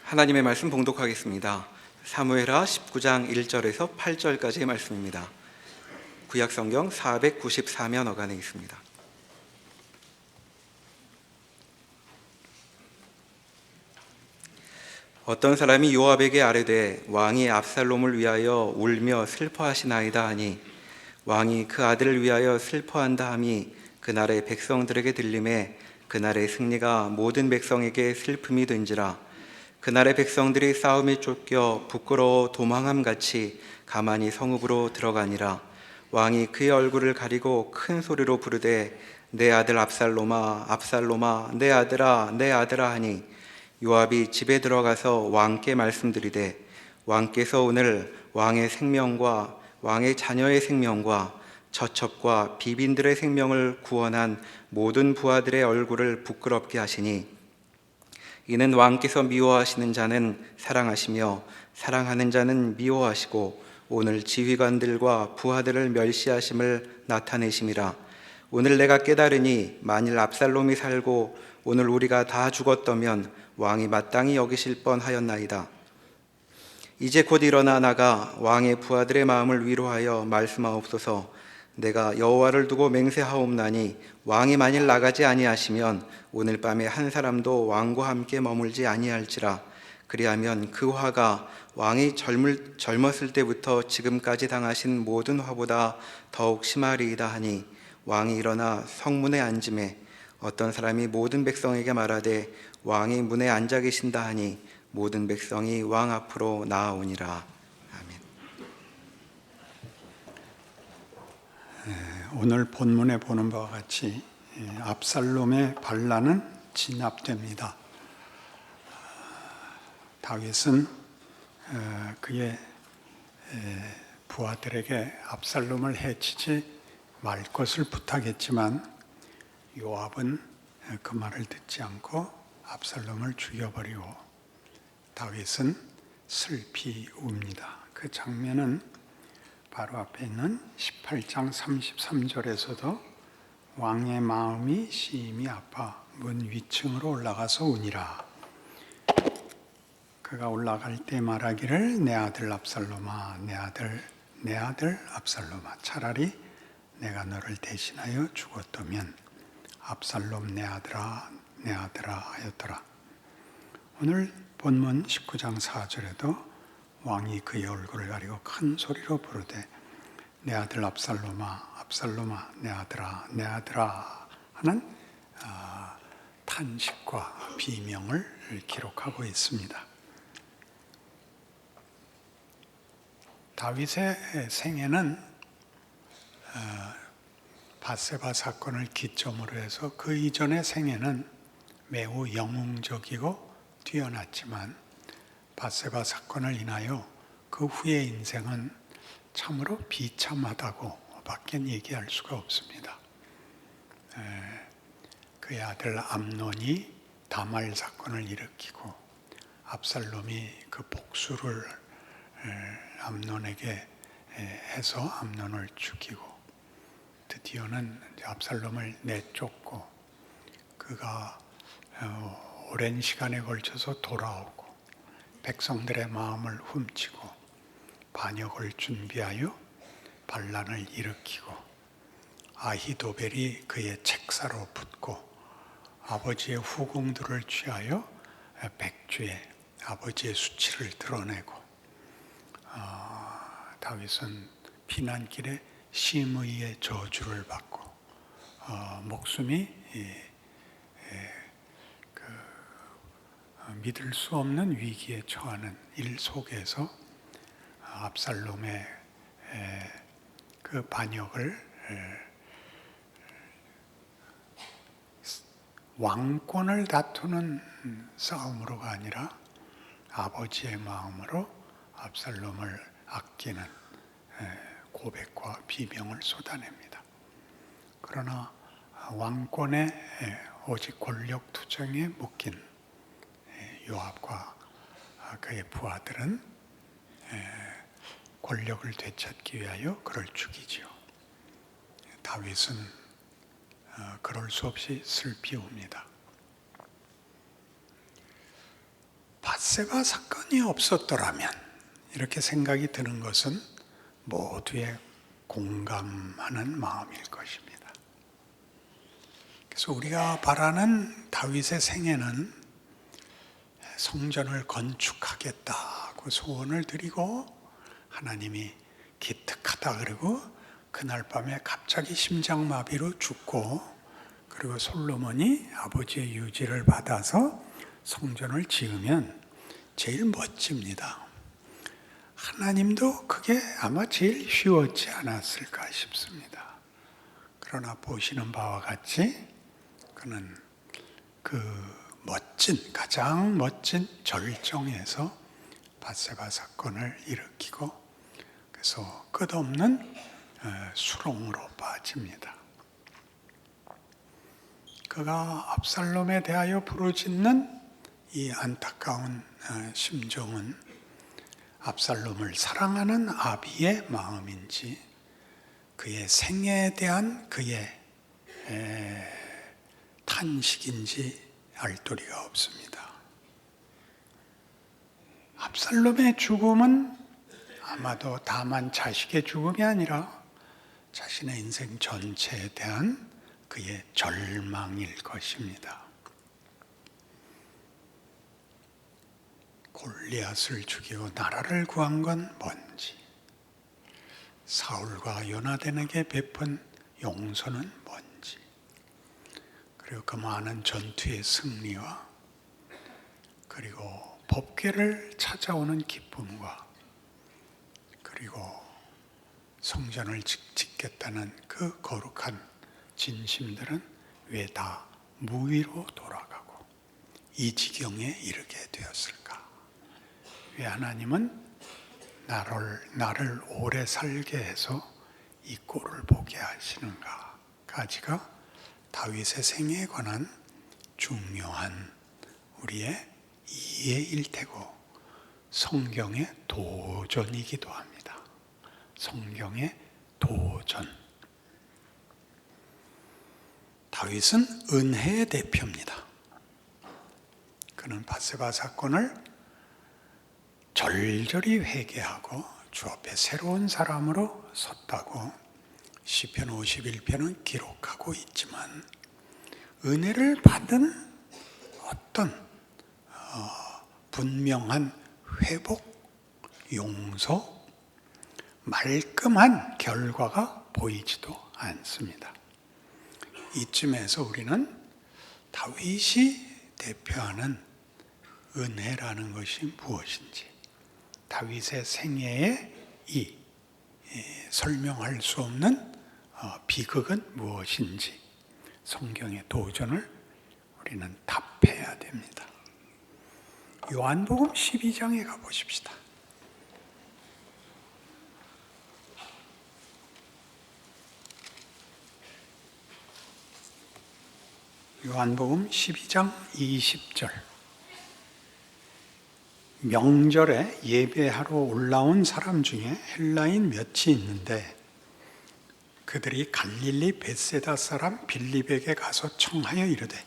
하나님의 말씀 봉독하겠습니다. 사무엘하 19장 1절에서 8절까지의 말씀입니다. 구약성경 494면 어간에 있습니다. 어떤 사람이 요압에게 아뢰되 왕이 압살롬을 위하여 울며 슬퍼하시나이다 하니 왕이 그 아들을 위하여 슬퍼한다 함이 그날의 백성들에게 들림에 그날의 승리가 모든 백성에게 슬픔이 된지라. 그날의 백성들이 싸움에 쫓겨 부끄러워 도망함같이 가만히 성읍으로 들어가니라. 왕이 그의 얼굴을 가리고 큰 소리로 부르되 내 아들 압살롬아 압살롬아 내 아들아 내 아들아 하니 요압이 집에 들어가서 왕께 말씀드리되 왕께서 오늘 왕의 생명과 왕의 자녀의 생명과 처첩과 비빈들의 생명을 구원한 모든 부하들의 얼굴을 부끄럽게 하시니 이는 왕께서 미워하시는 자는 사랑하시며 사랑하는 자는 미워하시고 오늘 지휘관들과 부하들을 멸시하심을 나타내심이라. 오늘 내가 깨달으니 만일 압살롬이 살고 오늘 우리가 다 죽었다면 왕이 마땅히 여기실 뻔하였나이다. 이제 곧 일어나 나가 왕의 부하들의 마음을 위로하여 말씀하옵소서. 내가 여호와를 두고 맹세하옵나니 왕이 만일 나가지 아니하시면 오늘 밤에 한 사람도 왕과 함께 머물지 아니할지라. 그리하면 그 화가 왕이 젊었을 때부터 지금까지 당하신 모든 화보다 더욱 심하리이다 하니 왕이 일어나 성문에 앉음에 어떤 사람이 모든 백성에게 말하되 왕이 문에 앉아 계신다 하니 모든 백성이 왕 앞으로 나아오니라. 아멘. 오늘 본문에 보는 바와 같이 압살롬의 반란은 진압됩니다. 다윗은 그의 부하들에게 압살롬을 해치지 말 것을 부탁했지만 요압은 그 말을 듣지 않고 압살롬을 죽여버리고 다윗은 슬피 웁니다. 그 장면은 바로 앞에 있는 18장 33절에서도 왕의 마음이 심히 아파 문 위층으로 올라가서 우니라. 그가 올라갈 때 말하기를 내 아들 압살롬아 내 아들 압살롬아 차라리 내가 너를 대신하여 죽었다면 압살롬 내 아들아 하였더라. 오늘 본문 19장 4절에도 왕이 그의 얼굴을 가리고 큰 소리로 부르되 내 아들 압살롬아 내 아들아 하는 탄식과 비명을 기록하고 있습니다. 다윗의 생애는 밧세바 사건을 기점으로 해서 그 이전의 생애는 매우 영웅적이고 뛰어났지만 밧세바 사건을 인하여 그 후의 인생은 참으로 비참하다고 밖에 얘기할 수가 없습니다. 그의 아들 암논이 다말 사건을 일으키고 압살롬이 그 복수를 암논에게 해서 암논을 죽이고 드디어는 압살롬을 내쫓고 그가 오랜 시간에 걸쳐서 돌아오고 백성들의 마음을 훔치고 반역을 준비하여 반란을 일으키고 아히도벨이 그의 책사로 붙고 아버지의 후궁들을 취하여 백주에 아버지의 수치를 드러내고 다윗은 피난길에 심의의 저주를 받고 목숨이 믿을 수 없는 위기에 처하는 일 속에서 압살롬의 그 반역을 왕권을 다투는 싸움으로가 아니라 아버지의 마음으로 압살롬을 아끼는 고백과 비명을 쏟아냅니다. 그러나 왕권의 오직 권력 투쟁에 묶인 요압과 그의 부하들은 권력을 되찾기 위하여 그를 죽이지요. 다윗은 그럴 수 없이 슬피 웁니다. 밧세바 사건이 없었더라면, 이렇게 생각이 드는 것은 모두의 공감하는 마음일 것입니다. 그래서 우리가 바라는 다윗의 생애는 성전을 건축하겠다고 소원을 드리고 하나님이 기특하다 그러고 그날 밤에 갑자기 심장마비로 죽고, 그리고 솔로몬이 아버지의 유지를 받아서 성전을 지으면 제일 멋집니다. 하나님도 그게 아마 제일 쉬웠지 않았을까 싶습니다. 그러나 보시는 바와 같이 그는 그 가장 멋진 절정에서 밧세바 사건을 일으키고, 그래서 끝없는 수렁으로 빠집니다. 그가 압살롬에 대하여 부르짖는 이 안타까운 심정은 압살롬을 사랑하는 아비의 마음인지 그의 생애에 대한 그의 탄식인지 알 도리가 없습니다. 압살롬의 죽음은 아마도 다만 자식의 죽음이 아니라 자신의 인생 전체에 대한 그의 절망일 것입니다. 골리앗을 죽이고 나라를 구한 건 뭔지, 사울과 요나단에게 베푼 용서는 뭔지, 그리고 그 많은 전투의 승리와 그리고 법궤를 찾아오는 기쁨과 그리고 성전을 짓겠다는 그 거룩한 진심들은 왜 다 무위로 돌아가고 이 지경에 이르게 되었을까? 왜 하나님은 나를 오래 살게 해서 이 꼴을 보게 하시는가? 가지가 다윗의 생애에 관한 중요한 우리의 이해일 테고 성경의 도전이기도 합니다. 성경의 도전. 다윗은 은혜의 대표입니다. 그는 밧세바 사건을 절절히 회개하고 주 앞에 새로운 사람으로 섰다고 시편 51편은 기록하고 있지만, 은혜를 받은 어떤 분명한 회복, 용서, 말끔한 결과가 보이지도 않습니다. 이쯤에서 우리는 다윗이 대표하는 은혜라는 것이 무엇인지, 다윗의 생애의 이 설명할 수 없는 비극은 무엇인지 성경의 도전을 우리는 답해야 됩니다. 요한복음 12장에 가보십시다. 요한복음 12장 20절. 명절에 예배하러 올라온 사람 중에 헬라인 몇이 있는데 그들이 갈릴리 벳세다 사람 빌립에게 가서 청하여 이르되,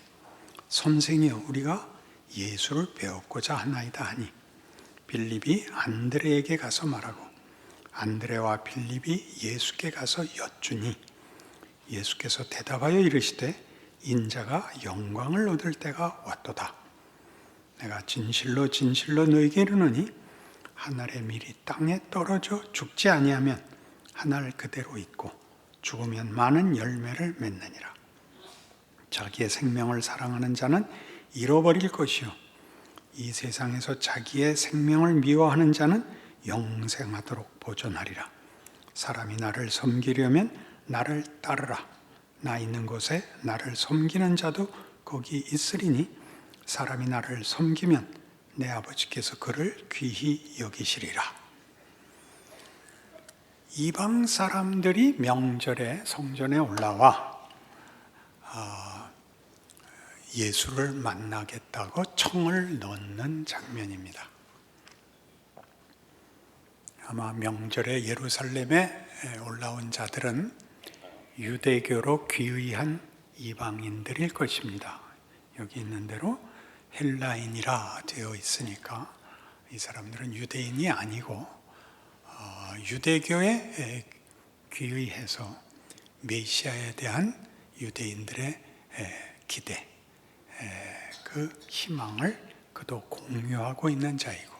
선생이여, 우리가 예수를 배웠고자 하나이다 하니, 빌립이 안드레에게 가서 말하고 안드레와 빌립이 예수께 가서 여쭈니, 예수께서 대답하여 이르시되, 인자가 영광을 얻을 때가 왔도다. 내가 진실로 진실로 너희에게 이르노니 하늘의 밀이 땅에 떨어져 죽지 아니하면 하늘 그대로 있고 죽으면 많은 열매를 맺느니라. 자기의 생명을 사랑하는 자는 잃어버릴 것이요, 이 세상에서 자기의 생명을 미워하는 자는 영생하도록 보존하리라. 사람이 나를 섬기려면 나를 따르라. 나 있는 곳에 나를 섬기는 자도 거기 있으리니, 사람이 나를 섬기면 내 아버지께서 그를 귀히 여기시리라. 이방 사람들이 명절에 성전에 올라와 예수를 만나겠다고 청을 넣는 장면입니다. 아마 명절에 예루살렘에 올라온 자들은 유대교로 귀의한 이방인들일 것입니다. 여기 있는 대로 헬라인이라 되어 있으니까 이 사람들은 유대인이 아니고 유대교에 귀의해서 메시아에 대한 유대인들의 기대, 그 희망을 그도 공유하고 있는 자이고,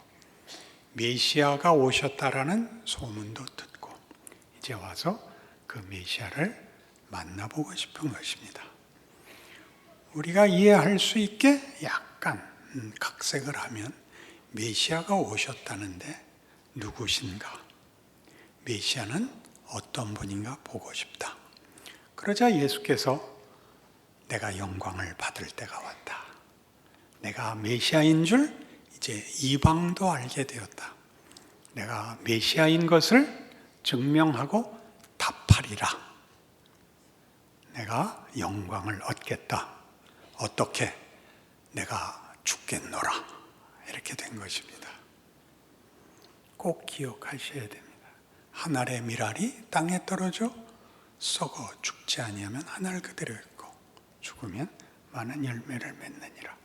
메시아가 오셨다라는 소문도 듣고 이제 와서 그 메시아를 만나보고 싶은 것입니다. 우리가 이해할 수 있게 약간 각색을 하면, 메시아가 오셨다는데 누구신가? 메시아는 어떤 분인가 보고 싶다. 그러자 예수께서 내가 영광을 받을 때가 왔다. 내가 메시아인 줄 이제 이방도 알게 되었다. 내가 메시아인 것을 증명하고 답하리라. 내가 영광을 얻겠다. 어떻게? 내가 죽겠노라. 이렇게 된 것입니다. 꼭 기억하셔야 됩니다. 한 알의 밀알이 땅에 떨어져 썩어 죽지 아니하면 한 알 그대로 있고 죽으면 많은 열매를 맺느니라.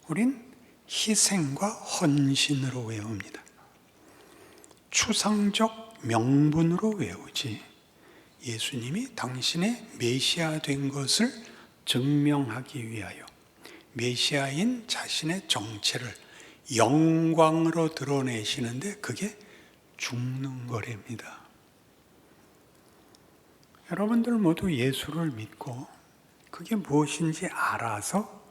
우린 희생과 헌신으로 외웁니다. 추상적 명분으로 외우지, 예수님이 당신의 메시아 된 것을 증명하기 위하여 메시아인 자신의 정체를 영광으로 드러내시는데 그게 죽는 거랍니다. 여러분들 모두 예수를 믿고 그게 무엇인지 알아서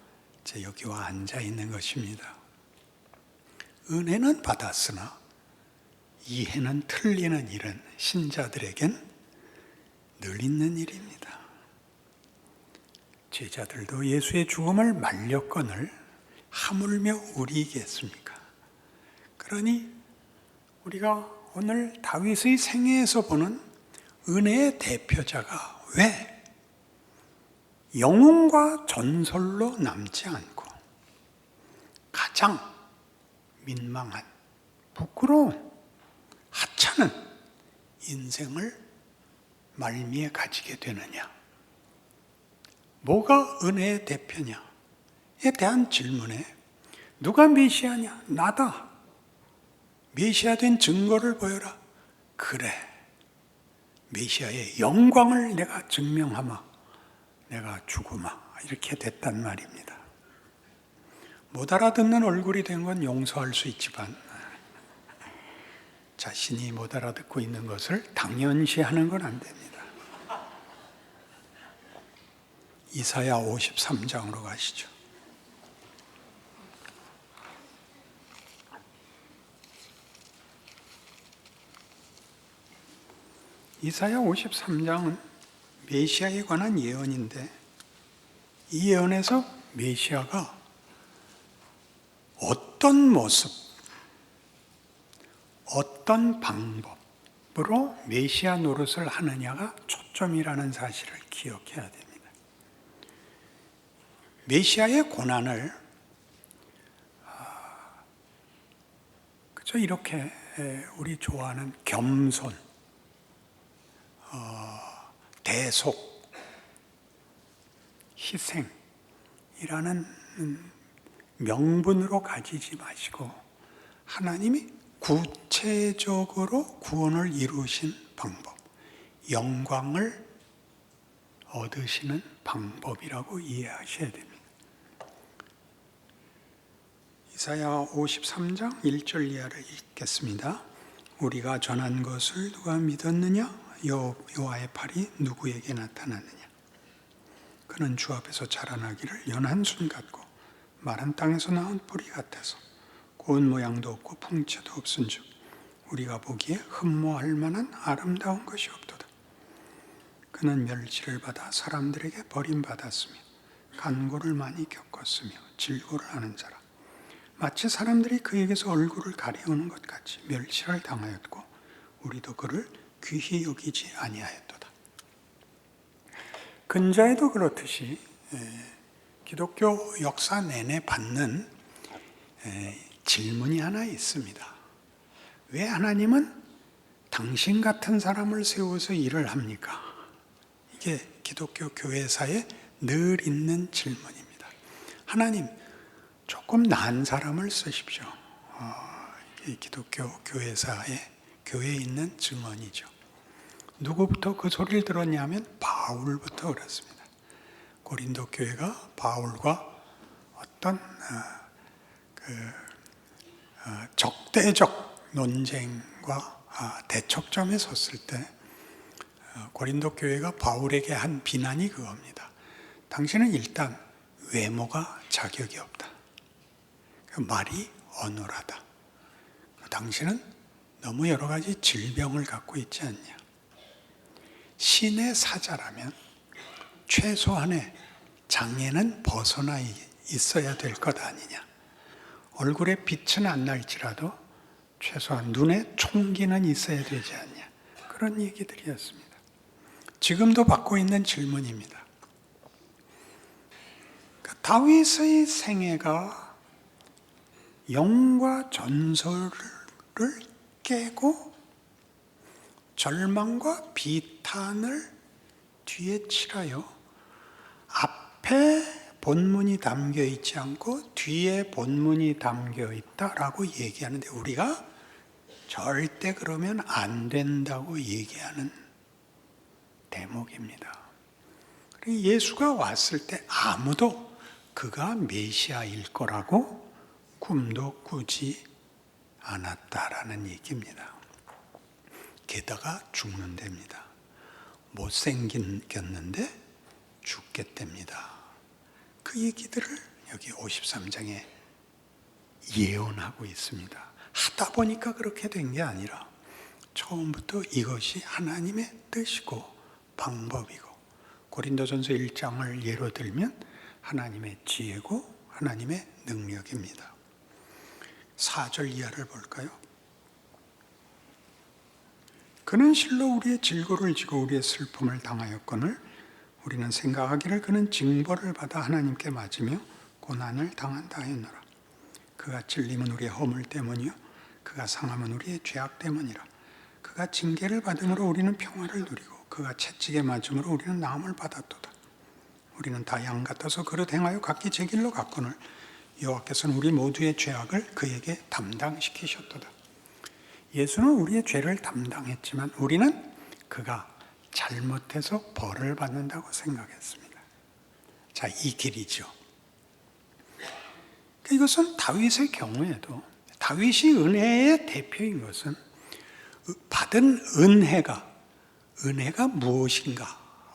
여기 와 앉아 있는 것입니다. 은혜는 받았으나 이해는 틀리는 일은 신자들에겐 늘 있는 일입니다. 제자들도 예수의 죽음을 말렸거늘 하물며 우리겠습니까? 그러니 우리가 오늘 다윗의 생애에서 보는 은혜의 대표자가 왜 영웅과 전설로 남지 않고 가장 민망한, 부끄러운, 하찮은 인생을 말미에 가지게 되느냐? 뭐가 은혜의 대표냐에 대한 질문에 누가 메시아냐? 나다. 메시아 된 증거를 보여라. 그래, 메시아의 영광을 내가 증명하마, 내가 죽으마, 이렇게 됐단 말입니다. 못 알아듣는 얼굴이 된 건 용서할 수 있지만 자신이 못 알아듣고 있는 것을 당연시하는 건 안 됩니다. 이사야 53장으로 가시죠. 이사야 53장은 메시아에 관한 예언인데, 이 예언에서 메시아가 어떤 모습, 어떤 방법으로 메시아 노릇을 하느냐가 초점이라는 사실을 기억해야 됩니다. 메시아의 고난을 그저 이렇게 우리 좋아하는 겸손, 대속, 희생이라는 명분으로 가지지 마시고 하나님이 구체적으로 구원을 이루신 방법, 영광을 얻으시는 방법이라고 이해하셔야 됩니다. 이사야 53장 1절 이하를 읽겠습니다. 우리가 전한 것을 누가 믿었느냐? 여호와의 팔이 누구에게 나타났느냐? 그는 주 앞에서 자라나기를 연한 순 같고 마른 땅에서 나온 뿌리 같아서 고운 모양도 없고 풍채도 없은즉 우리가 보기에 흠모할 만한 아름다운 것이 없도다. 그는 멸치를 받아 사람들에게 버림받았으며 간고를 많이 겪었으며 질고를 하는 자라. 마치 사람들이 그에게서 얼굴을 가려우는 것 같이 멸치를 당하였고 우리도 그를 귀히 여기지 아니하였도다. 근자에도 그렇듯이 기독교 역사 내내 받는 질문이 하나 있습니다. 왜 하나님은 당신 같은 사람을 세워서 일을 합니까? 이게 기독교 교회사에 늘 있는 질문입니다. 하나님, 조금 나은 사람을 쓰십시오. 이 기독교 교회사에 교회에 있는 증언이죠. 누구부터 그 소리를 들었냐면 바울부터 그렇습니다. 고린도 교회가 바울과 어떤 적대적 논쟁과 대척점에 섰을 때 고린도 교회가 바울에게 한 비난이 그겁니다. 당신은 일단 외모가 자격이 없다. 말이 어눌하다. 당신은 너무 여러 가지 질병을 갖고 있지 않냐. 신의 사자라면 최소한의 장애는 벗어나 있어야 될 것 아니냐. 얼굴에 빛은 안 날지라도 최소한 눈에 총기는 있어야 되지 않냐. 그런 얘기들이었습니다. 지금도 받고 있는 질문입니다. 다윗의 생애가 영과 전설을 깨고 절망과 비탄을 뒤에 치라요. 앞에 본문이 담겨 있지 않고 뒤에 본문이 담겨 있다라고 얘기하는데 우리가 절대 그러면 안 된다고 얘기하는 대목입니다. 예수가 왔을 때 아무도 그가 메시아일 거라고 꿈도 꾸지 않았다라는 얘기입니다. 게다가 죽는답니다. 못생겼는데 죽겠답니다. 그 얘기들을 여기 53장에 예언하고 있습니다. 하다 보니까 그렇게 된 게 아니라 처음부터 이것이 하나님의 뜻이고 방법이고 고린도전서 1장을 예로 들면 하나님의 지혜고 하나님의 능력입니다. 4절 이하를 볼까요? 그는 실로 우리의 질고를 지고 우리의 슬픔을 당하였거늘 우리는 생각하기를 그는 징벌을 받아 하나님께 맞으며 고난을 당한다 하였노라. 그가 찔림은 우리의 허물 때문이요 그가 상함은 우리의 죄악 때문이라. 그가 징계를 받음으로 우리는 평화를 누리고 그가 채찍에 맞음으로 우리는 나음을 받았도다. 우리는 다 양 같아서 그릇 행하여 각기 제 길로 갔거늘 여호와께서는 우리 모두의 죄악을 그에게 담당시키셨도다. 예수는 우리의 죄를 담당했지만 우리는 그가 잘못해서 벌을 받는다고 생각했습니다. 자, 이 길이죠. 이것은 다윗의 경우에도 다윗이 은혜의 대표인 것은 받은 은혜가 무엇인가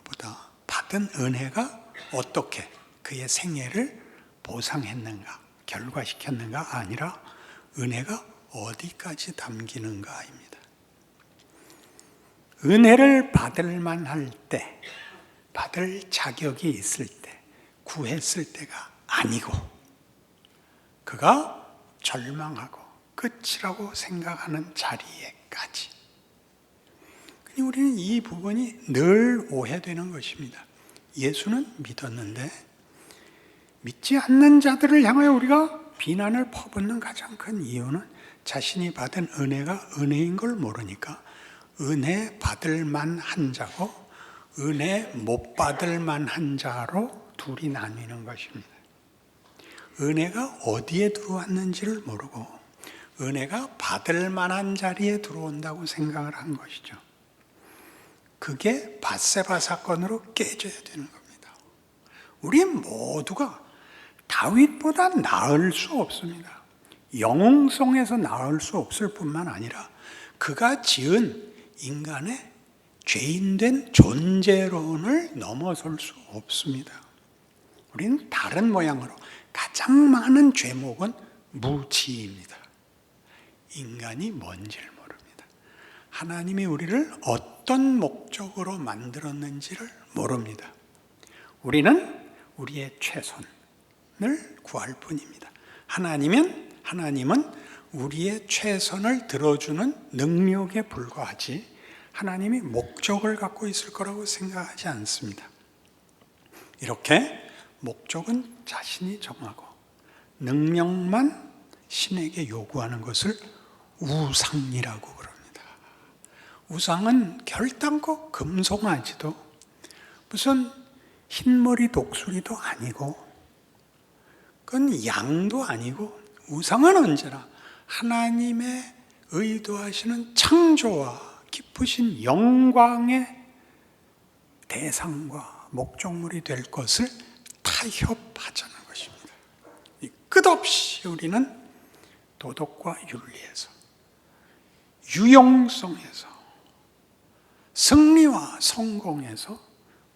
보다 받은 은혜가 어떻게 그의 생애를 보상했는가, 결과시켰는가 아니라 은혜가 어디까지 담기는가입니다. 은혜를 받을 만할 때, 받을 자격이 있을 때, 구했을 때가 아니고 그가 절망하고 끝이라고 생각하는 자리에까지. 우리는 이 부분이 늘 오해되는 것입니다. 예수는 믿었는데 믿지 않는 자들을 향하여 우리가 비난을 퍼붓는 가장 큰 이유는 자신이 받은 은혜가 은혜인 걸 모르니까 은혜 받을 만한 자고 은혜 못 받을 만한 자로 둘이 나뉘는 것입니다. 은혜가 어디에 들어왔는지를 모르고 은혜가 받을 만한 자리에 들어온다고 생각을 한 것이죠. 그게 밧세바 사건으로 깨져야 되는 겁니다. 우리 모두가 다윗보다 나을 수 없습니다. 영웅성에서 나을 수 없을 뿐만 아니라 그가 지은 인간의 죄인된 존재론을 넘어설 수 없습니다. 우리는 다른 모양으로 가장 많은 죄목은 무지입니다. 인간이 뭔지를 모릅니다. 하나님이 우리를 어떤 목적으로 만들었는지를 모릅니다. 우리는 우리의 최선을 구할 뿐입니다. 하나님은 우리의 최선을 들어주는 능력에 불과하지 하나님이 목적을 갖고 있을 거라고 생각하지 않습니다. 이렇게 목적은 자신이 정하고 능력만 신에게 요구하는 것을 우상이라고 그럽니다. 우상은 결단코 금송아지도 무슨 흰머리 독수리도 아니고 그건 양도 아니고 우상은 언제나 하나님의 의도하시는 창조와 깊으신 영광의 대상과 목적물이 될 것을 타협하자는 것입니다. 끝없이 우리는 도덕과 윤리에서, 유용성에서, 승리와 성공에서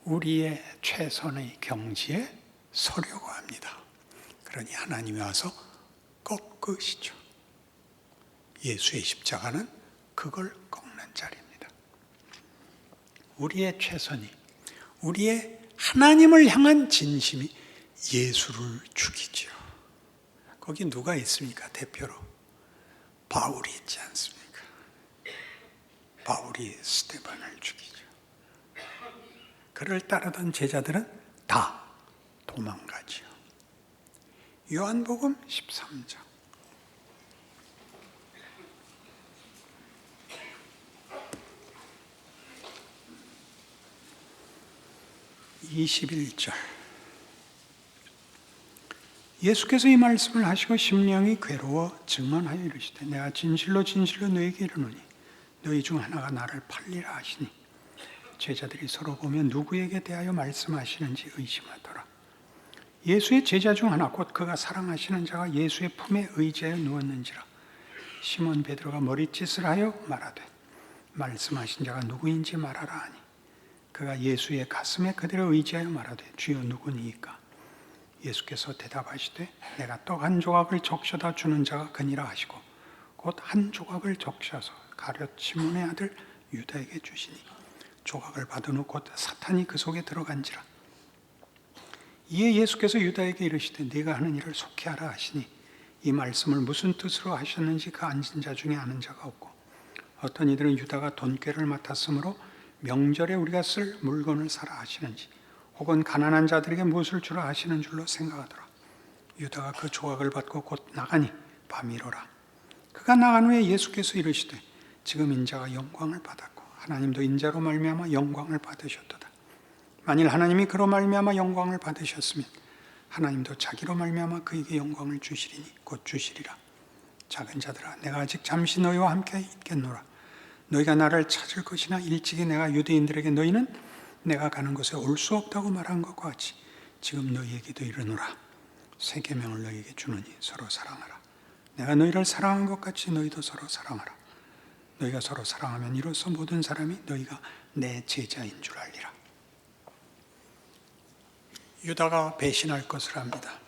우리의 최선의 경지에 서려고 합니다. 그러니 하나님이 와서 꺾으시죠. 예수의 십자가는 그걸 꺾는 자리입니다. 우리의 최선이, 우리의 하나님을 향한 진심이 예수를 죽이죠. 거기 누가 있습니까? 대표로 바울이 있지 않습니까? 바울이 스데반을 죽이죠. 그를 따르던 제자들은 다 도망가죠. 요한복음 13장 21절. 예수께서 이 말씀을 하시고 심령이 괴로워 증언하여 이르시되 내가 진실로 진실로 너에게 이르노니 너희 중 하나가 나를 팔리라 하시니 제자들이 서로 보며 누구에게 대하여 말씀하시는지 의심하더라. 예수의 제자 중 하나 곧 그가 사랑하시는 자가 예수의 품에 의지하여 누웠는지라. 시몬 베드로가 머리짓을 하여 말하되 말씀하신 자가 누구인지 말하라 하니 그가 예수의 가슴에 그대로 의지하여 말하되 주여 누구니이까? 예수께서 대답하시되 내가 떡 한 조각을 적셔다 주는 자가 그니라 하시고 곧 한 조각을 적셔서 가룟 시몬의 아들 유다에게 주시니 조각을 받은 후 곧 사탄이 그 속에 들어간지라. 이에 예수께서 유다에게 이르시되 네가 하는 일을 속히 하라 하시니 이 말씀을 무슨 뜻으로 하셨는지 그 앉은 자 중에 아는 자가 없고 어떤 이들은 유다가 돈꾀를 맡았으므로 명절에 우리가 쓸 물건을 사라 하시는지 혹은 가난한 자들에게 무엇을 주라 하시는 줄로 생각하더라. 유다가 그 조각을 받고 곧 나가니 밤이로라. 그가 나간 후에 예수께서 이르시되 지금 인자가 영광을 받았고 하나님도 인자로 말미암아 영광을 받으셨도다. 만일 하나님이 그로 말미암아 영광을 받으셨으면 하나님도 자기로 말미암아 그에게 영광을 주시리니 곧 주시리라. 작은 자들아 내가 아직 잠시 너희와 함께 있겠노라. 너희가 나를 찾을 것이나 일찍이 내가 유대인들에게 너희는 내가 가는 곳에 올 수 없다고 말한 것과 같이 지금 너희에게도 이르노라. 새 계명을 너희에게 주노니 서로 사랑하라. 내가 너희를 사랑한 것 같이 너희도 서로 사랑하라. 너희가 서로 사랑하면 이로써 모든 사람이 너희가 내 제자인 줄 알리라. 유다가 배신할 것을 압니다.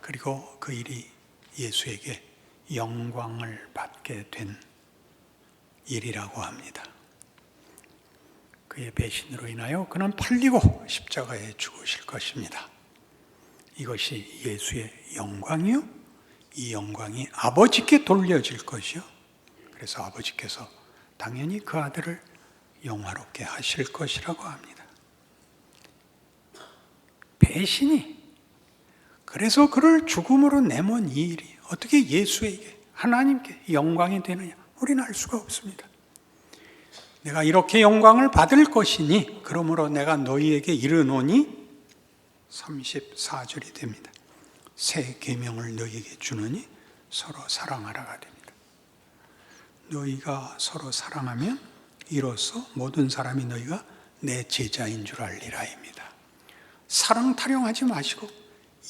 그리고 그 일이 예수에게 영광을 받게 된 일이라고 합니다. 그의 배신으로 인하여 그는 팔리고 십자가에 죽으실 것입니다. 이것이 예수의 영광이요, 이 영광이 아버지께 돌려질 것이요. 그래서 아버지께서 당연히 그 아들을 영화롭게 하실 것이라고 합니다. 배신이, 그래서 그를 죽음으로 내몬 이 일이 어떻게 예수에게, 하나님께 영광이 되느냐? 우리는 알 수가 없습니다. 내가 이렇게 영광을 받을 것이니 그러므로 내가 너희에게 이르노니 34절이 됩니다. 새 계명을 너희에게 주노니 서로 사랑하라가 됩니다. 너희가 서로 사랑하면 이로써 모든 사람이 너희가 내 제자인 줄 알리라입니다. 사랑 타령하지 마시고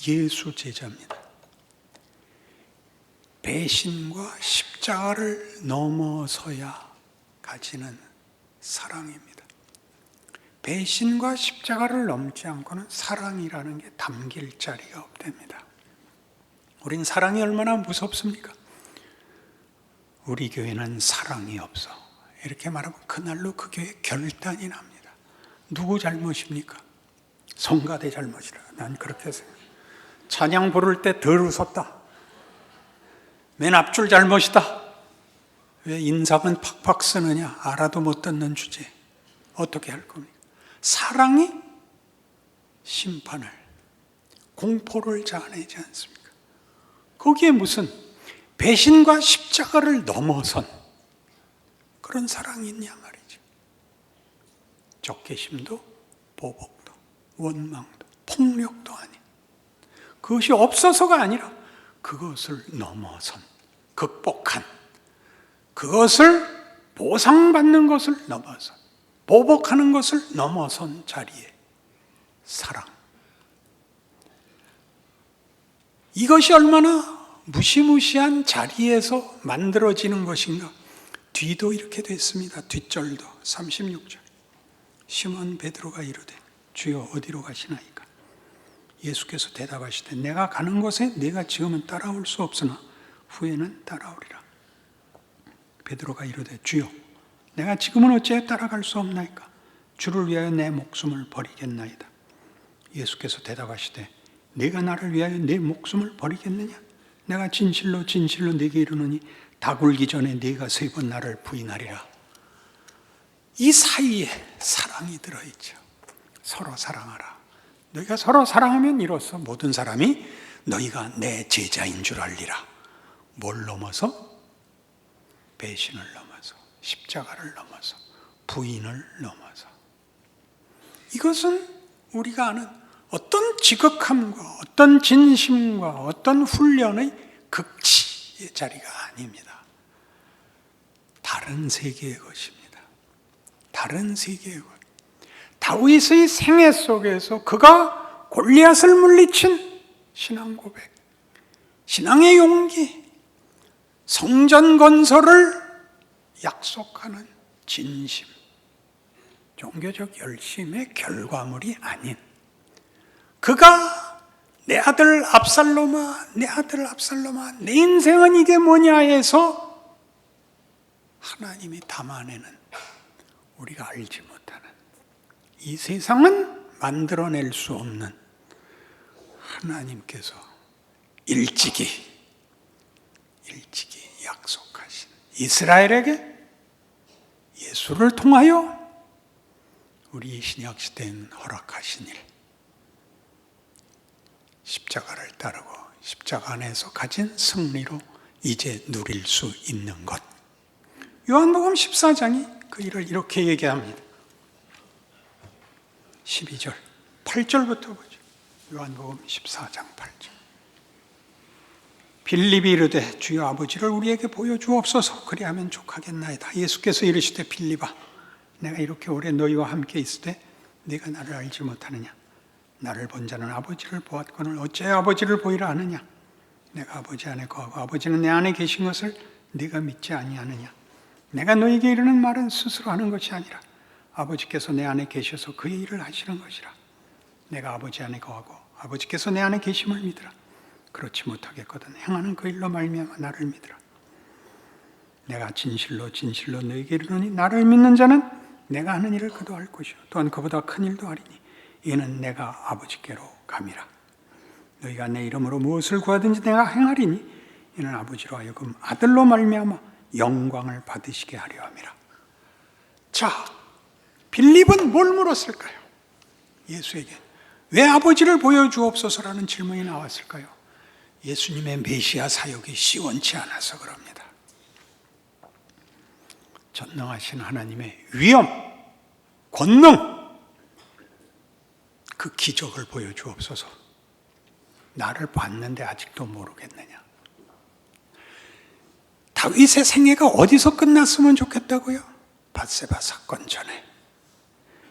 예수 제자입니다. 배신과 십자가를 넘어서야 가지는 사랑입니다. 배신과 십자가를 넘지 않고는 사랑이라는 게 담길 자리가 없답니다. 우린 사랑이 얼마나 무섭습니까? 우리 교회는 사랑이 없어. 이렇게 말하면 그날로 그 교회 결단이 납니다. 누구 잘못입니까? 성가대 잘못이라. 난 그렇게 생각해요. 찬양 부를 때 덜 웃었다. 맨 앞줄 잘못이다. 왜 인상은 팍팍 쓰느냐? 알아도 못 듣는 주제. 어떻게 할 겁니까? 사랑이 심판을, 공포를 자아내지 않습니까? 거기에 무슨 배신과 십자가를 넘어선 그런 사랑이 있냐 말이죠. 적개심도, 보복도, 원망도, 폭력도 아닌 그것이 없어서가 아니라 그것을 넘어선, 극복한, 그것을 보상받는 것을 넘어선, 보복하는 것을 넘어선 자리에 사랑. 이것이 얼마나 무시무시한 자리에서 만들어지는 것인가. 뒤도 이렇게 됐습니다. 뒷절도 36절. 시몬 베드로가 이르되 주여 어디로 가시나이까? 예수께서 대답하시되 내가 가는 곳에 네가 지금은 따라올 수 없으나 후에는 따라오리라. 베드로가 이르되 주여 내가 지금은 어찌 따라갈 수 없나이까? 주를 위하여 내 목숨을 버리겠나이다. 예수께서 대답하시되 네가 나를 위하여 내 목숨을 버리겠느냐? 내가 진실로 진실로 네게 이르노니 다 굴기 전에 네가 3번 나를 부인하리라. 이 사이에 사랑이 들어있죠. 서로 사랑하라. 너희가 서로 사랑하면 이로써 모든 사람이 너희가 내 제자인 줄 알리라. 뭘 넘어서? 배신을 넘어서, 십자가를 넘어서, 부인을 넘어서. 이것은 우리가 아는 어떤 지극함과 어떤 진심과 어떤 훈련의 극치의 자리가 아닙니다. 다른 세계의 것입니다. 다른 세계의 것. 다윗의 생애 속에서 그가 골리앗을 물리친 신앙 고백, 신앙의 용기, 성전 건설을 약속하는 진심, 종교적 열심의 결과물이 아닌, 그가 내 아들 압살롬아, 내 아들 압살롬아, 내 인생은 이게 뭐냐 해서 하나님이 담아내는, 우리가 알지 못하는, 이 세상은 만들어낼 수 없는 하나님께서 일찍이 약속하신 이스라엘에게 예수를 통하여 우리 신약 시대엔 허락하신 일, 십자가를 따르고 십자가 안에서 가진 승리로 이제 누릴 수 있는 것. 요한복음 14장이 그 일을 이렇게 얘기합니다. 12절, 8절부터 보죠. 요한복음 14장 8절. 빌립이 이르되 주여 아버지를 우리에게 보여주옵소서. 그리하면 족하겠나이다. 예수께서 이르시되 빌립아, 내가 이렇게 오래 너희와 함께 있을 때 네가 나를 알지 못하느냐? 나를 본 자는 아버지를 보았거늘 어째 아버지를 보이라 하느냐? 내가 아버지 안에 거하고 아버지는 내 안에 계신 것을 네가 믿지 아니하느냐? 내가 너희에게 이르는 말은 스스로 하는 것이 아니라 아버지께서 내 안에 계셔서 그의 일을 하시는 것이라. 내가 아버지 안에 거하고 아버지께서 내 안에 계심을 믿으라. 그렇지 못하겠거든 행하는 그 일로 말미암아 나를 믿으라. 내가 진실로 진실로 너희에게 이르노니 나를 믿는 자는 내가 하는 일을 그도 할 것이요 또한 그보다 큰 일도 하리니 이는 내가 아버지께로 감이라. 너희가 내 이름으로 무엇을 구하든지 내가 행하리니 이는 아버지로 하여금 아들로 말미암아 영광을 받으시게 하려 함이라. 자, 빌립은 뭘 물었을까요? 예수에게 왜 아버지를 보여주옵소서라는 질문이 나왔을까요? 예수님의 메시아 사역이 시원치 않아서 그럽니다. 전능하신 하나님의 위엄, 권능, 그 기적을 보여주옵소서. 나를 봤는데 아직도 모르겠느냐? 다윗의 생애가 어디서 끝났으면 좋겠다고요? 밧세바 사건 전에.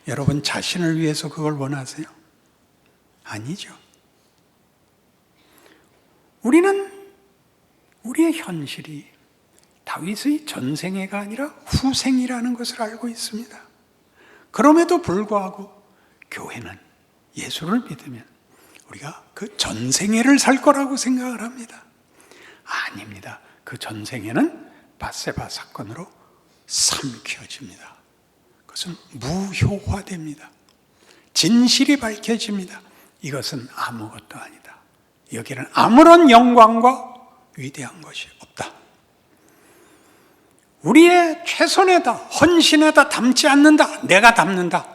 여러분 자신을 위해서 그걸 원하세요? 아니죠. 우리는 우리의 현실이 다윗의 전생애가 아니라 후생이라는 것을 알고 있습니다. 그럼에도 불구하고 교회는 예수를 믿으면 우리가 그 전생애를 살 거라고 생각을 합니다. 아닙니다. 그 전생애는 밧세바 사건으로 삼켜집니다. 그것은 무효화됩니다. 진실이 밝혀집니다. 이것은 아무것도 아니다. 여기는 아무런 영광과 위대한 것이 없다. 우리의 최선에다 헌신에다 담지 않는다. 내가 담는다.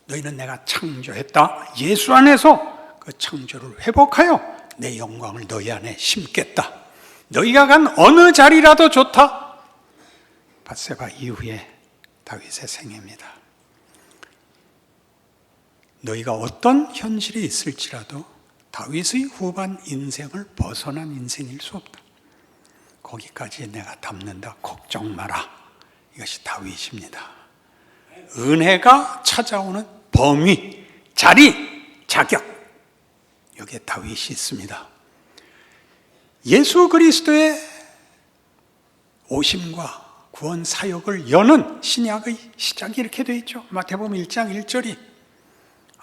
너희는 내가 창조했다. 예수 안에서 그 창조를 회복하여 내 영광을 너희 안에 심겠다. 너희가 간 어느 자리라도 좋다. 밧세바 이후에 다윗의 생애입니다. 너희가 어떤 현실이 있을지라도 다윗의 후반 인생을 벗어난 인생일 수 없다. 거기까지 내가 담는다. 걱정 마라. 이것이 다윗입니다. 은혜가 찾아오는 범위, 자리, 자격. 여기에 다윗이 있습니다. 예수 그리스도의 오심과 구원 사역을 여는 신약의 시작이 이렇게 되어 있죠. 마태복음 1장 1절이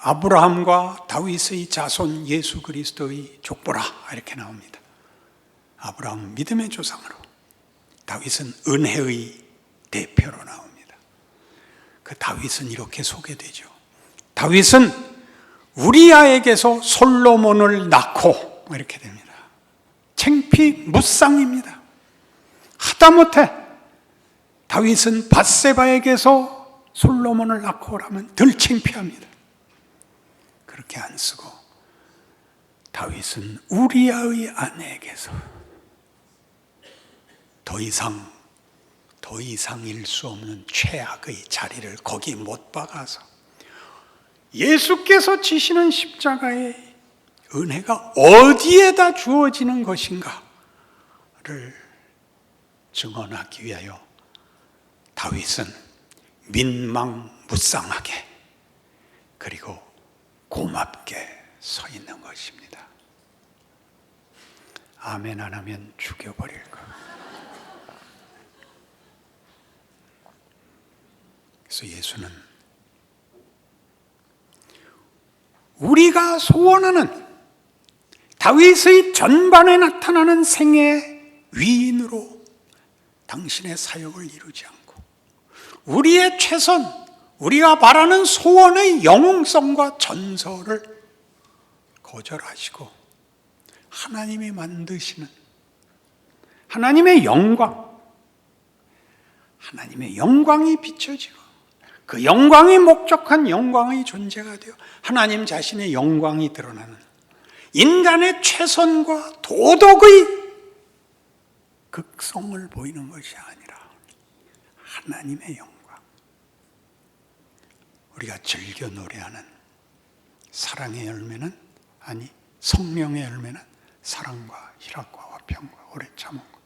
아브라함과 다윗의 자손 예수 그리스도의 족보라 이렇게 나옵니다. 아브라함은 믿음의 조상으로, 다윗은 은혜의 대표로 나옵니다. 그 다윗은 이렇게 소개되죠. 다윗은 우리아에게서 솔로몬을 낳고 이렇게 됩니다. 창피무쌍입니다. 하다못해 다윗은 밧세바에게서 솔로몬을 낳고 라면 덜 창피합니다. 그렇게 안 쓰고 다윗은 우리아의 아내에게서 더 이상일 수 없는 최악의 자리를 거기 못 박아서 예수께서 지시는 십자가의 은혜가 어디에다 주어지는 것인가를 증언하기 위하여 다윗은 민망무쌍하게 그리고 고맙게 서 있는 것입니다. 아멘 안 하면 죽여버릴 거. 그래서 예수는 우리가 소원하는 다윗의 전반에 나타나는 생애의 위인으로 당신의 사역을 이루지 않고 우리의 최선, 우리가 바라는 소원의 영웅성과 전설을 거절하시고 하나님이 만드시는 하나님의 영광이 비춰지고 그 영광이 목적한 영광의 존재가 되어 하나님 자신의 영광이 드러나는 인간의 최선과 도덕의 극성을 보이는 것이 아니라 하나님의 영광. 우리가 즐겨 노래하는 사랑의 열매는 성령의 열매는 사랑과 희락과 화평과 오래 참음과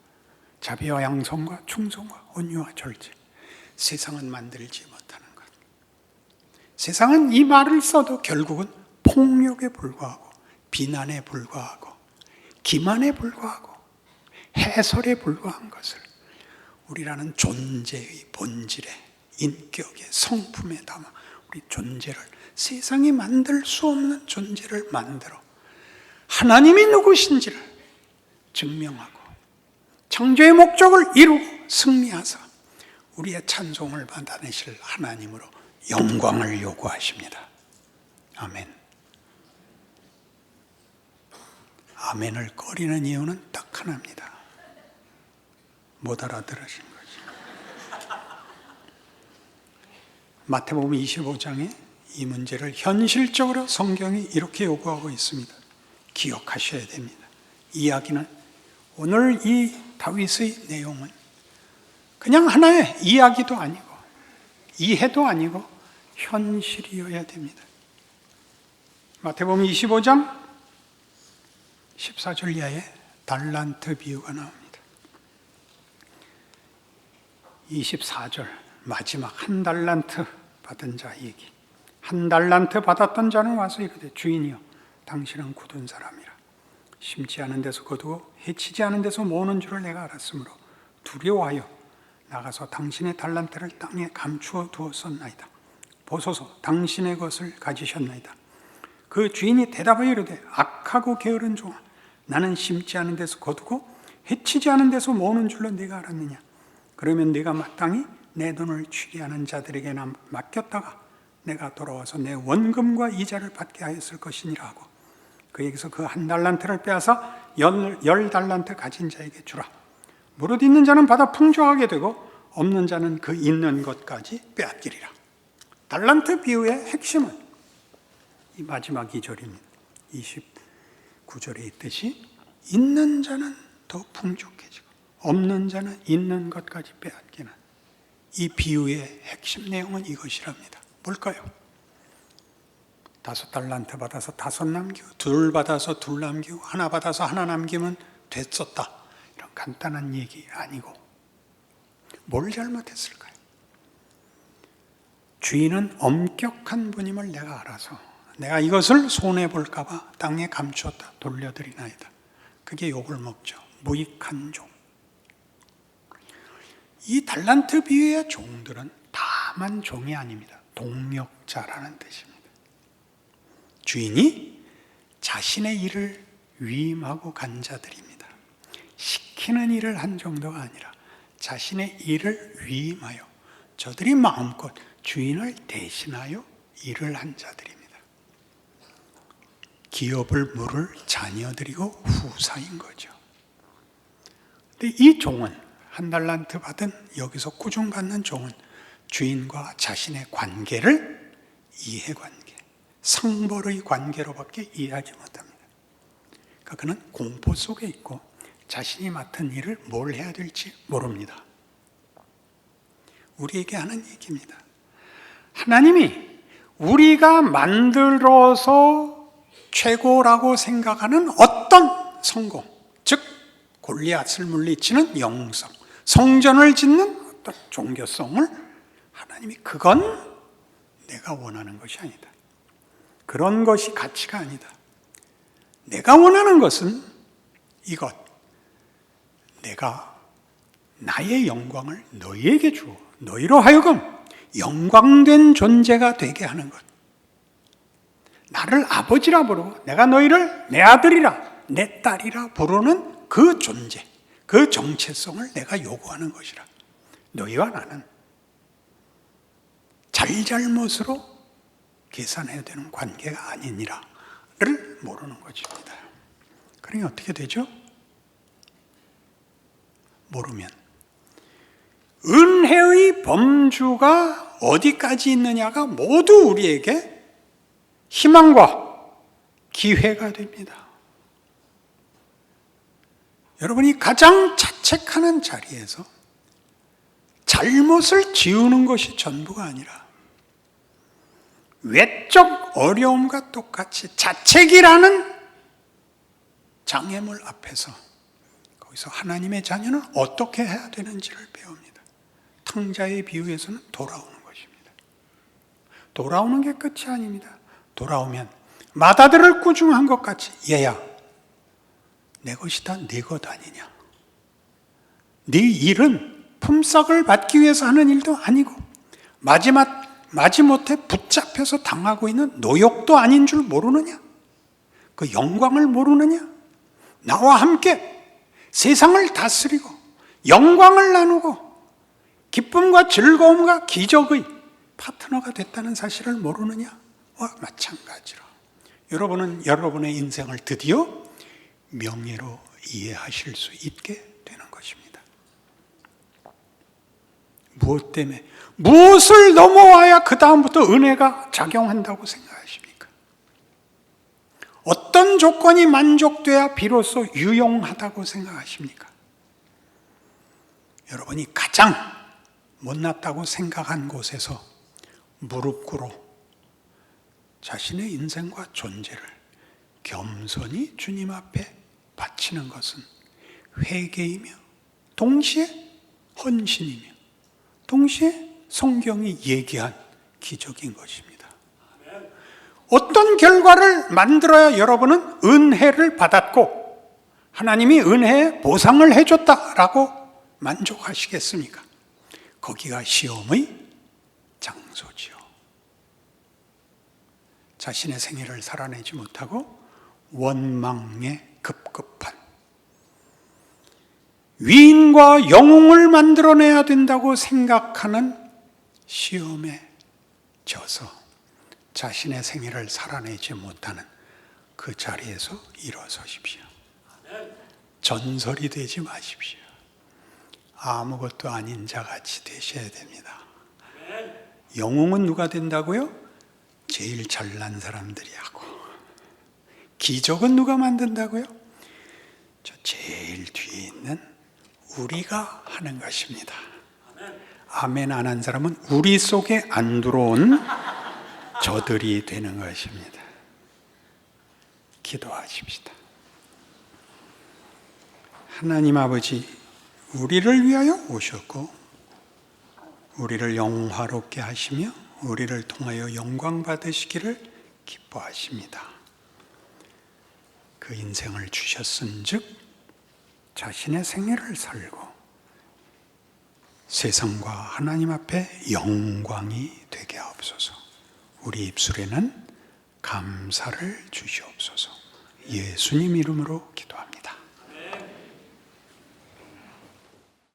자비와 양성과 충성과 온유와 절제. 세상은 만들지 못하는 것. 세상은 이 말을 써도 결국은 폭력에 불과하고 비난에 불과하고 기만에 불과하고 해설에 불과한 것을 우리라는 존재의 본질에 인격의 성품에 담아 우리 존재를 세상이 만들 수 없는 존재를 만들어 하나님이 누구신지를 증명하고 창조의 목적을 이루고 승리하사 우리의 찬송을 받아내실 하나님으로 영광을 요구하십니다. 아멘. 아멘을 꺼리는 이유는 딱 하나입니다. 못 알아들으신 거죠. 마태복음 25장에 이 문제를 현실적으로 성경이 이렇게 요구하고 있습니다. 기억하셔야 됩니다. 이야기는 오늘 이 다윗의 내용은 그냥 하나의 이야기도 아니고 이해도 아니고 현실이어야 됩니다. 마태복음 25장 14절 이하에 달란트 비유가 나옵니다. 24절 마지막 한 달란트 받은 자 얘기. 한 달란트 받았던 자는 와서 이르되 주인이여 당신은 굳은 사람이라 심지 않은 데서 거두고 해치지 않은 데서 모으는 줄을 내가 알았으므로 두려워하여 나가서 당신의 달란트를 땅에 감추어 두었었나이다. 보소서 당신의 것을 가지셨나이다. 그 주인이 대답하여 이르되 악하고 게으른 종아 나는 심지 않은 데서 거두고 해치지 않은 데서 모으는 줄로 네가 알았느냐. 그러면 네가 마땅히 내 돈을 취리하는 자들에게 맡겼다가 내가 돌아와서 내 원금과 이자를 받게 하였을 것이니라 하고 그에게서 그 한 달란트를 빼앗아 10달란트 가진 자에게 주라. 무릇 있는 자는 받아 풍족하게 되고 없는 자는 그 있는 것까지 빼앗기리라. 달란트 비유의 핵심은 이 마지막 2절입니다. 29절에 있듯이 있는 자는 더 풍족해지고 없는 자는 있는 것까지 빼앗기는 이 비유의 핵심 내용은 이것이랍니다. 뭘까요? 5달란트 받아서 5 남기고, 2 받아서 2 남기고, 1 받아서 1 남기면 됐었다, 이런 간단한 얘기 아니고 뭘 잘못했을까요? 주인은 엄격한 분임을 내가 알아서 내가 이것을 손해볼까 봐 땅에 감추었다 돌려드리나이다. 그게 욕을 먹죠. 무익한 종. 이 달란트 비유의 종들은 다만 종이 아닙니다. 동력자라는 뜻입니다. 주인이 자신의 일을 위임하고 간 자들입니다. 시키는 일을 한 정도가 아니라 자신의 일을 위임하여 저들이 마음껏 주인을 대신하여 일을 한 자들입니다. 기업을 물을 자녀들이고 후사인 거죠. 근데 이 종은, 1 달란트 받은 여기서 꾸중받는 종은 주인과 자신의 관계를 이해관계, 상벌의 관계로밖에 이해하지 못합니다. 그러니까 그는 공포 속에 있고 자신이 맡은 일을 뭘 해야 될지 모릅니다. 우리에게 하는 얘기입니다. 하나님이 우리가 만들어서 최고라고 생각하는 어떤 성공, 즉 골리앗을 물리치는 영성, 성전을 짓는 어떤 종교성을 하나님이 그건 내가 원하는 것이 아니다. 그런 것이 가치가 아니다. 내가 원하는 것은 이것. 내가 나의 영광을 너희에게 주어 너희로 하여금 영광된 존재가 되게 하는 것. 나를 아버지라 부르고 내가 너희를 내 아들이라 내 딸이라 부르는 그 존재, 그 정체성을 내가 요구하는 것이라. 너희와 나는 잘잘못으로 계산해야 되는 관계가 아니니라를 모르는 것입니다. 그러니 어떻게 되죠? 모르면 은혜의 범주가 어디까지 있느냐가 모두 우리에게 희망과 기회가 됩니다. 여러분이 가장 자책하는 자리에서 잘못을 지우는 것이 전부가 아니라 외적 어려움과 똑같이 자책이라는 장애물 앞에서 거기서 하나님의 자녀는 어떻게 해야 되는지를 배웁니다. 탕자의 비유에서는 돌아오는 것입니다. 돌아오는 게 끝이 아닙니다. 돌아오면 맏아들을 꾸중한 것 같이, 얘야, 내 것이 다 네 것 아니냐. 네 일은 품삯을 받기 위해서 하는 일도 아니고 마지못해 붙잡혀서 당하고 있는 노역도 아닌 줄 모르느냐? 그 영광을 모르느냐? 나와 함께 세상을 다스리고 영광을 나누고 기쁨과 즐거움과 기적의 파트너가 됐다는 사실을 모르느냐와 마찬가지로 여러분은 여러분의 인생을 드디어 명예로 이해하실 수 있게 되는 것입니다. 무엇 때문에? 무엇을 넘어와야 그 다음부터 은혜가 작용한다고 생각하십니까? 어떤 조건이 만족돼야 비로소 유용하다고 생각하십니까? 여러분이 가장 못났다고 생각한 곳에서 무릎 꿇어 자신의 인생과 존재를 겸손히 주님 앞에 바치는 것은 회개이며 동시에 헌신이며 동시에 성경이 얘기한 기적인 것입니다. 어떤 결과를 만들어야 여러분은 은혜를 받았고 하나님이 은혜의 보상을 해줬다라고 만족하시겠습니까? 거기가 시험의 장소지요. 자신의 생애를 살아내지 못하고 원망에 급급한 위인과 영웅을 만들어내야 된다고 생각하는 시험에 져서 자신의 생애를 살아내지 못하는 그 자리에서 일어서십시오. 전설이 되지 마십시오. 아무것도 아닌 자같이 되셔야 됩니다. 영웅은 누가 된다고요? 제일 잘난 사람들이 하고. 기적은 누가 만든다고요? 저 제일 뒤에 있는 우리가 하는 것입니다. 아멘 안 한 사람은 우리 속에 안 들어온 저들이 되는 것입니다. 기도하십시다. 하나님 아버지, 우리를 위하여 오셨고 우리를 영화롭게 하시며 우리를 통하여 영광 받으시기를 기뻐하십니다. 그 인생을 주셨은즉 자신의 생애를 살고 세상과 하나님 앞에 영광이 되게 하옵소서. 우리 입술에는 감사를 주시옵소서. 예수님 이름으로 기도합니다.